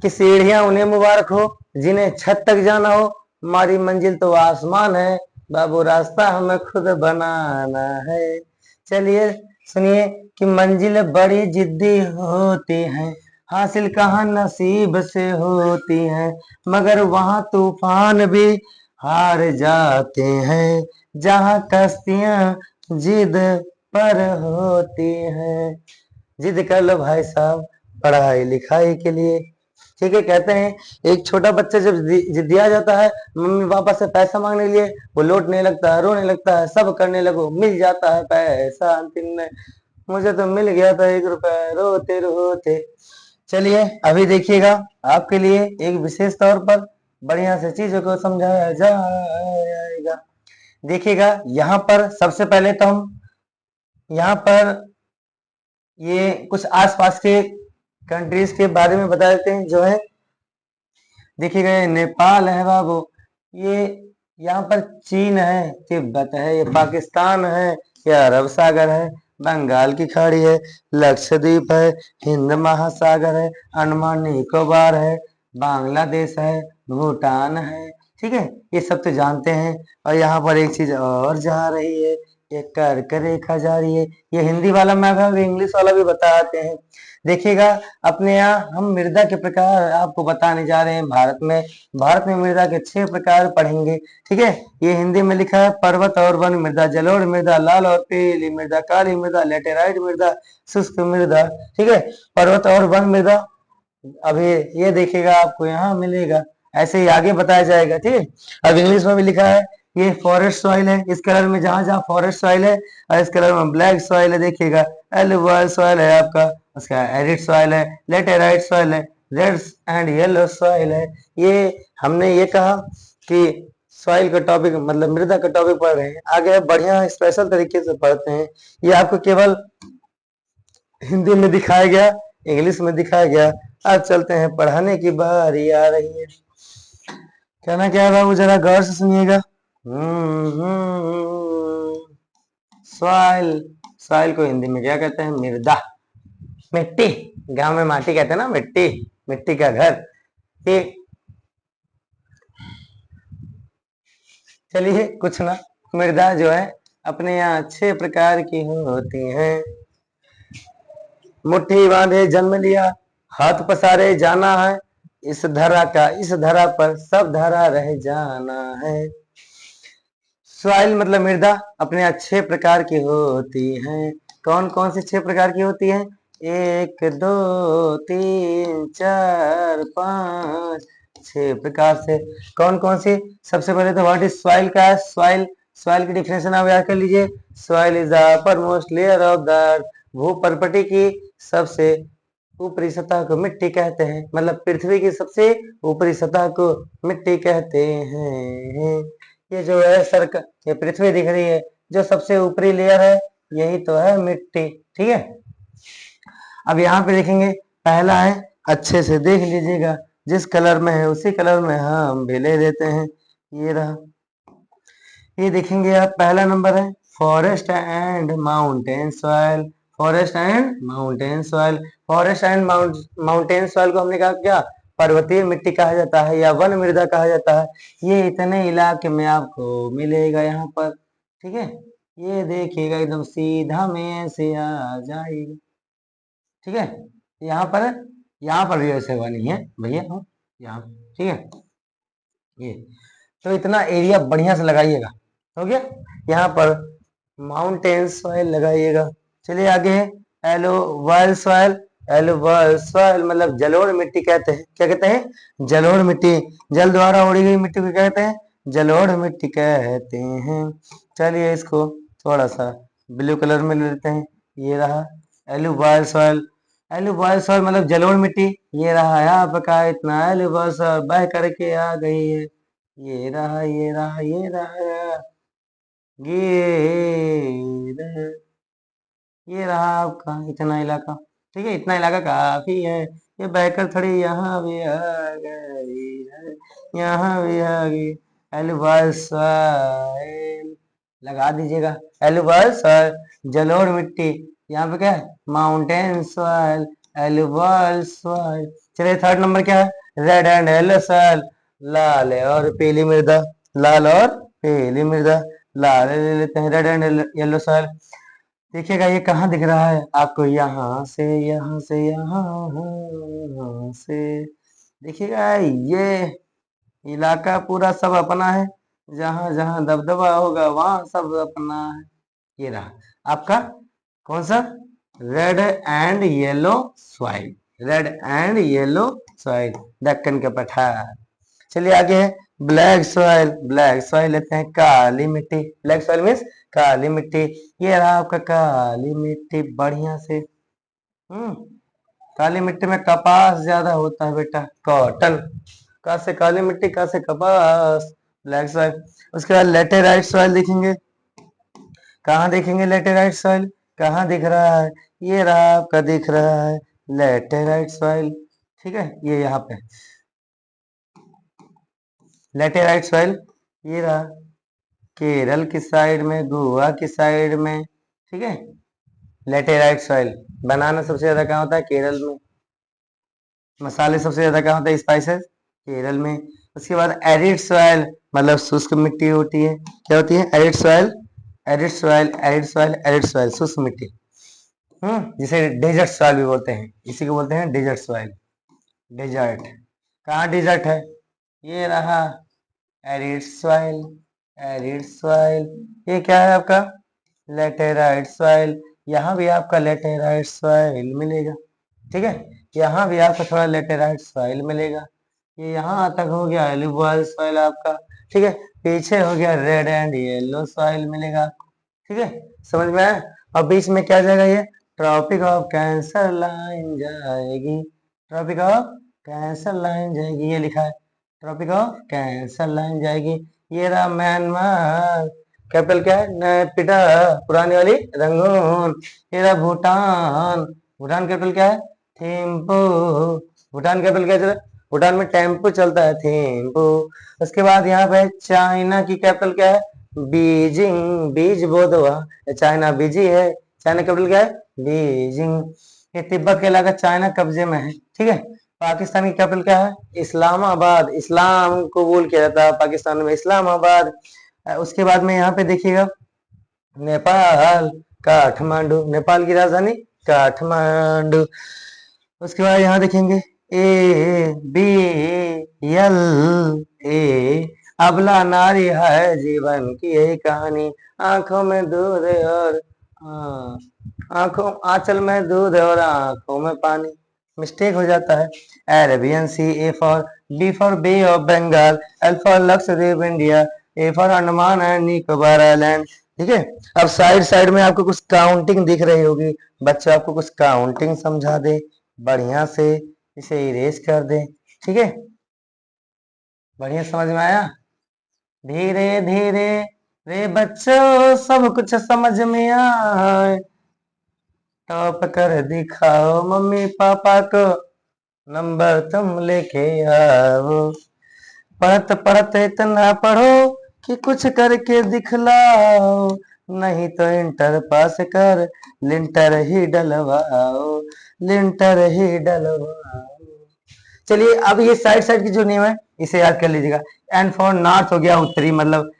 कि सीढ़ियां उन्हें मुबारक हो जिन्हें छत तक जाना हो, हमारी मंजिल तो आसमान है, बाबू रास्ता हमें खुद बनाना है। चलिए सुनिए कि मंजिल बड़ी जिद्दी होती है, हासिल कहाँ नसीब से होती है, मगर वहां तूफान भी हार जाते हैं, जहां कश्तियां जिद पर होती हैं। जिद कर लो भाई साहब पढ़ाई लिखाई के लिए। ठीक है, कहते हैं एक छोटा बच्चा जब जिद्दिया जाता है मम्मी पापा से पैसा मांगने के लिए, वो लौटने लगता है, रोने लगता है, सब करने लगो, मिल जाता है पैसा अंतिम में। मुझे तो मिल गया था 1 रुपया, रोते रोते। चलिए अभी देखिएगा आपके लिए एक विशेष तौर पर बढ़िया से चीजों को समझाया जाएगा। देखिएगा यहाँ पर सबसे पहले तो हम यहाँ पर ये कुछ आसपास के कंट्रीज के बारे में बता देते हैं जो है। देखिएगा ये नेपाल है बाबू, ये यहाँ पर चीन है, तिब्बत है, ये पाकिस्तान है, ये अरब सागर है, बंगाल की खाड़ी है, लक्षद्वीप है, हिंद महासागर है, अंडमान निकोबार है, बांग्लादेश है, भूटान है। ठीक है, ये सब तो जानते हैं। और यहाँ पर एक चीज और जा रही है, ये कर्क रेखा जा रही है। ये हिंदी वाला मैप है, इंग्लिश वाला भी बताते हैं। देखिएगा अपने यहाँ हम मृदा के प्रकार आपको बताने जा रहे हैं। भारत में मृदा के 6 प्रकार पढ़ेंगे। ठीक है, ये हिंदी में लिखा है पर्वत और वन मृदा, जलोढ़ मृदा, लाल और पीली मृदा, काली मृदा, लेटेराइट मृदा, शुष्क मृदा। ठीक है, पर्वत और वन मृदा अभी ये देखिएगा आपको यहाँ मिलेगा, ऐसे ही आगे बताया जाएगा। ठीक है, अब इंग्लिश में भी लिखा है ये फॉरेस्ट सॉइल है, इस कलर में जहां जहां फॉरेस्ट सॉइल है, और इस कलर में ब्लैक सॉइल है। देखिएगा एलुवियल सॉइल है आपका, उसका एरिड सॉइल है, लेटेराइट सॉइल है, रेड एंड येलो सॉइल है। ये हमने ये कहा कि सॉइल का टॉपिक मतलब मृदा का टॉपिक पढ़ रहे हैं, आगे बढ़िया स्पेशल तरीके से पढ़ते हैं। ये आपको केवल हिंदी में दिखाया गया, इंग्लिश में दिखाया गया। अब चलते हैं पढ़ाने की बारी आ रही है। कहना क्या है बाबू, जरा गौर से सुनिएगा। सॉइल, सॉइल को हिंदी में क्या कहते हैं? मृदा, मिट्टी। गांव में माटी कहते हैं ना, मिट्टी, मिट्टी का घर। ठीक, चलिए कुछ ना, मृदा जो है अपने यहाँ 6 प्रकार की होती हैं। मुट्ठी बांधे जन्म लिया, हाथ पसारे जाना है, इस धरा का इस धरा पर सब धरा रह जाना है। सॉइल मतलब मृदा अपने यहाँ 6 प्रकार की होती हैं। कौन कौन सी 6 प्रकार की होती हैं? 1 2 3 4 5 6 प्रकार से। कौन कौन सी? सबसे पहले तो व्हाट इज सॉइल का है। सॉइल, सॉइल की डिफिनेशन आप याद कर लीजिए। Soil is the upper most layer of the earth, भू परपटी की सबसे ऊपरी सतह को मिट्टी कहते हैं, मतलब पृथ्वी की सबसे ऊपरी सतह को मिट्टी कहते हैं। ये जो है सर्कल, ये पृथ्वी दिख रही है, जो सबसे ऊपरी लेयर है यही तो है मिट्टी। ठीक है, अब यहाँ पे देखेंगे, पहला है, अच्छे से देख लीजिएगा, जिस कलर में है उसी कलर में हम भी ले देते हैं। ये रहा, ये देखेंगे आप, पहला नंबर है forest and mountain soil. Forest and mountain soil, forest and mountain soil को हमने कहा क्या? पर्वतीय मिट्टी कहा जाता है या वन मृदा कहा जाता है। ये इतने इलाके में आपको मिलेगा यहाँ पर। ठीक है, ये देखिएगा एकदम सीधा में से आ जाएगा। ठीक है, यहाँ पर भी ऐसे बनी है भैया, यहाँ। ठीक है, ये तो इतना एरिया बढ़िया से लगाइएगा। हो गया, यहाँ पर माउंटेन सॉइल लगाइएगा। चलिए आगे है एलोवाइल सॉइल। एलोवाइल सॉइल मतलब जलोढ़ मिट्टी कहते हैं। क्या कहते हैं? जलोढ़ मिट्टी। जल द्वारा उड़ी गई मिट्टी को कहते हैं जलोढ़ मिट्टी कहते हैं। चलिए इसको थोड़ा सा ब्लू कलर में ले लेते हैं। ये रहा एलोवाइल सॉइल। एलोवाइल सॉइल मतलब जलोढ़ मिट्टी। ये रहा है आपका इतना एलोवाइल सॉइल बह करके आ गई है। ये रहा, ये रहा, ये रहा, ये रहा आपका इतना इलाका। ठीक है, इतना इलाका काफी है। ये बहकर थोड़ी यहाँ भी आ गई है, यहाँ भी आ गई। एलुबल सॉइल लगा दीजिएगा। एलुबल सॉइल जलोढ़ मिट्टी। यहाँ पे क्या है? माउंटेन सॉइल, एलुबल सॉइल। चलिए थर्ड नंबर क्या है, रेड एंड येलो सॉइल, लाल और पीली मृदा, लाल और पीली मृदा, लाल ले लेते हैं, रेड एंड येलो सॉइल। देखिएगा ये कहाँ दिख रहा है आपको, यहाँ से यहाँ से यहाँ से, देखिएगा ये इलाका पूरा सब अपना है, जहां जहां दबदबा होगा वहां सब अपना है। ये रहा आपका कौन सा, red and yellow soil, red and yellow soil, Deccan का पठार। चलिए आगे है ब्लैक सॉइल, ब्लैक सॉइल लेते हैं, काली मिट्टी, ब्लैक सॉइल मीन्स काली मिट्टी। ये रहा आपका काली मिट्टी, बढ़िया से काली मिट्टी में कपास ज्यादा होता है बेटा, कॉटन, का से काली मिट्टी, का से कपास, ब्लैक सॉइल। उसके बाद लेटेराइट सॉइल देखेंगे, कहाँ देखेंगे लेटेराइट सॉइल, कहाँ दिख रहा है, ये रहा आपका दिख रहा है लेटेराइट सॉइल, ठीक है, ये यहाँ पे लेटेराइट सॉइल, ये रहा केरल की साइड में, गोवा की साइड में, ठीक है, लेटेराइट सॉइल। बनाना सबसे ज्यादा कहाँ होता है, केरल में। मसाले सबसे ज्यादा कहाँ होते हैं, स्पाइसेस, केरल में। उसके बाद एरिड सॉइल, मतलब शुष्क मिट्टी होती है, क्या होती है, arid soil, arid soil, arid soil, arid soil, शुष्क मिट्टी, जिसे डेजर्ट सॉइल भी बोलते हैं, इसी को बोलते हैं डेजर्ट सॉइल, डेजर्ट। कहाँ डेजर्ट है, ये रहा एरिड सॉइल, एरिड सॉइल। ये क्या है आपका, लेटेराइट सॉइल, यहाँ भी आपका लेटेराइट सॉइल मिलेगा, ठीक है, यहाँ भी आपको थोड़ा लेटेराइट सॉइल मिलेगा। ये यहाँ तक हो गया ऑलिव ऑयल सॉइल आपका, ठीक है, पीछे हो गया रेड एंड येलो सॉइल मिलेगा आपको, ठीक है, समझ में आया। और बीच में क्या जाएगा, ये ट्रॉपिक ऑफ कैंसर लाइन जाएगी, ट्रॉपिक ऑफ कैंसर लाइन जाएगी, ये लिखा है ट्रॉपिक ऑफ कैंसर लाइन जाएगी। ये रहा म्यांमार, कैपिटल क्या है, नेपिडा, पुरानी वाली रंगून। ये रहा भूटान, भूटान कैपिटल क्या है, थिम्पू, भूटान कैपिटल क्या है, भूटान में टेम्पो चलता है, थिम्पू। उसके बाद यहाँ पे चाइना की कैपिटल क्या है, बीजिंग, बीज बोध हुआ, चाइना बीजी है, चाइना कैपिटल क्या है, बीजिंग। ये तिब्बत के इलाका चाइना कब्जे में है, ठीक है। पाकिस्तान की कैपिटल क्या है, इस्लामाबाद, इस्लाम को बोल किया जाता है पाकिस्तान में, इस्लामाबाद। उसके बाद में यहाँ पे देखिएगा नेपाल, काठमांडू, नेपाल की राजधानी काठमांडू। उसके बाद यहाँ देखेंगे ए बी एल ए, अबला नारी है जीवन की यही कहानी, आंखों में दूध और आंखों, आंचल में दूध और आंखों में पानी, मिस्टेक हो जाता है। Arabian sea, A for, B for bay of Bengal, L for Lakshadweep India, A for Andaman and Nicobar island, ठीक है। अब साइड साइड में आपको कुछ काउंटिंग दिख रही होगी, बच्चे आपको कुछ काउंटिंग समझा दे, बढ़िया से इसे इरेज कर दे, ठीक है, बढ़िया समझ में आया। धीरे धीरे रे बच्चों सब कुछ समझ में आए, टॉप कर दिखाओ मम्मी पापा को, नंबर तुम लेके आओ, पढ़त पढ़त इतना पढ़ो कि कुछ करके दिखलाओ, नहीं तो इंटर पास कर लिंटर ही डलवाओ, लिंटर ही डलवाओ। चलिए अब ये साइड साइड की जो नियम है इसे याद कर लीजिएगा। एंड फॉर नॉर्थ हो गया उत्तरी, मतलब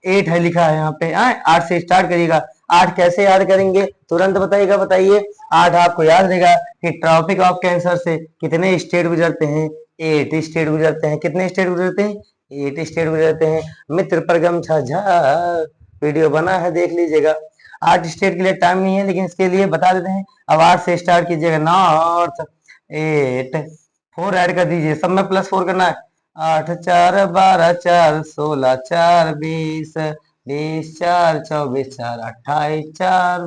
8 है लिखा है यहाँ पे, 8 से स्टार्ट करिएगा। 8 कैसे याद करेंगे तुरंत बताइएगा, बताइए। 8 आपको याद रहेगा कि ट्रॉपिक ऑफ कैंसर से कितने स्टेट गुजरते हैं, 8 स्टेट गुजरते हैं, कितने स्टेट गुजरते हैं, 8 स्टेट गुजरते हैं। मित्र परगम छा वीडियो बना है, देख लीजिएगा। 8 स्टेट के लिए टाइम नहीं है, लेकिन इसके लिए बता देते हैं। अब 8 से स्टार्ट कीजिएगा, नॉर्थ 8, 4 ऐड कर दीजिए, सब में +4 करना है। 8 4 12 4 16 4 20, 20 4 24 4 28 4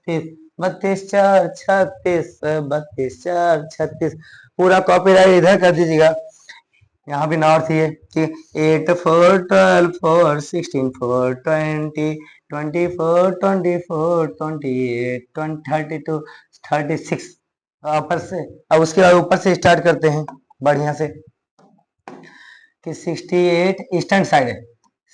32, 32 4 36, 32 4 36। पूरा कॉपीराइट इधर कर दीजिएगा, यहाँ भी नॉर्थ ही है कि 8 4 12 4 16 4 20 24 24 28 32 36। ऊपर से, अब उसके बाद ऊपर से स्टार्ट करते हैं बढ़िया से कि 68 ईस्टर्न साइड है,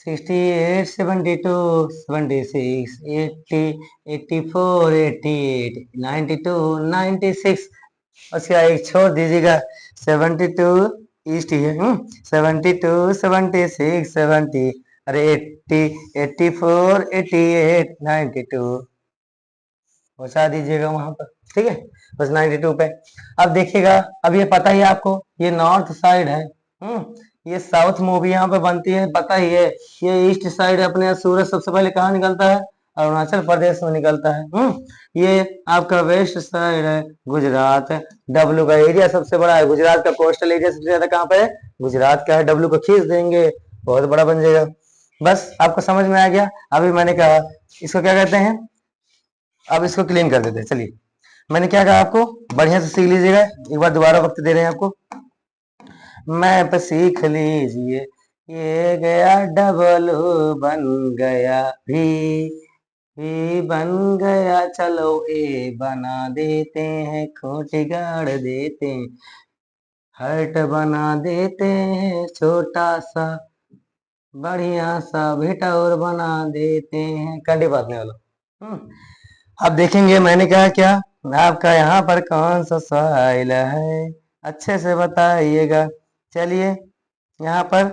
68 72 76 80 84 88 92 96 उसके बाद एक छोड़ दीजिएगा 72 ईस्ट ही है। 72, 76, 70, अरे 80, 84, 88, 92 पहुंचा दीजिएगा वहां पर। ठीक है, बस 92 पे। अब देखिएगा, अब ये पता ही है आपको, ये नॉर्थ साइड है। ये साउथ मूवी यहाँ पे बनती है, पता ही है। ये ईस्ट साइड है, अपने यहाँ सूरज सबसे पहले कहाँ निकलता है? अरुणाचल प्रदेश में निकलता है। ये आपका वेस्ट साइड है, गुजरात है। डब्लू का एरिया सबसे बड़ा है, गुजरात का कोस्टल एरिया सबसे ज्यादा कहाँ पे है? गुजरात का है। डब्लू को खींच देंगे, बहुत बड़ा बन जाएगा। बस आपको समझ में आ गया। अभी मैंने कहा इसको क्या कहते हैं, अब इसको क्लीन कर देते हैं। चलिए, मैंने क्या कहा आपको, बढ़िया से सीख लीजिएगा। एक बार दोबारा वक्त दे रहे हैं आपको। मैप सीख लीजिए, ये गया डबल बन गया भी बन गया, चलो ए बना देते हैं, खोटी गाड़ देते हैं, हर्ट बना देते हैं, छोटा सा बढ़िया सा भिटौर बना देते हैं। कंडी बांधने वाला। अब देखेंगे मैंने कहा क्या, आपका यहाँ पर कौन सा सॉइल है, अच्छे से बताइएगा। चलिए, यहाँ पर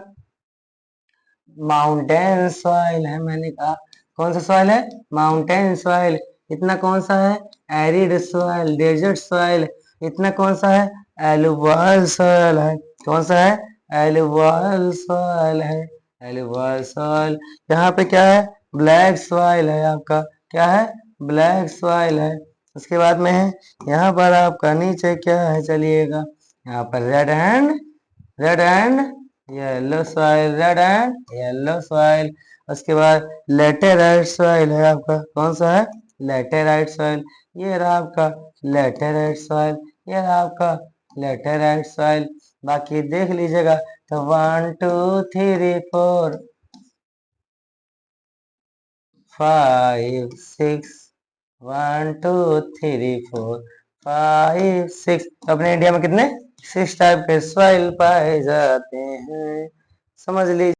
माउंटेन सॉइल है। मैंने कहा कौन सा सॉइल है? Mountain soil. इतना कौन सा है? Arid soil, desert soil. इतना कौन सा है? एलुवियल सॉइल है। कौन सा है? एलुवियल सॉइल है, एलुवियल सॉइल। यहाँ पे क्या है? ब्लैक सॉइल है आपका। क्या है? ब्लैक सॉइल है। उसके बाद में है यहाँ पर आपका नीचे क्या है, चलिएगा, यहाँ पर red and yellow soil, red and yellow soil. उसके बाद लेटेराइट सॉइल है आपका। कौन सा है? Laterite soil. ये रहा आपका लेटेराइट सॉइल, ये रहा आपका लेटेराइट सॉइल। बाकी देख लीजिएगा। तो 1 2 3 4 5 6, 1 2 3 4 5 6। अपने इंडिया में कितने 6 टाइप के सॉइल पाए जाते हैं, समझ लीजिए।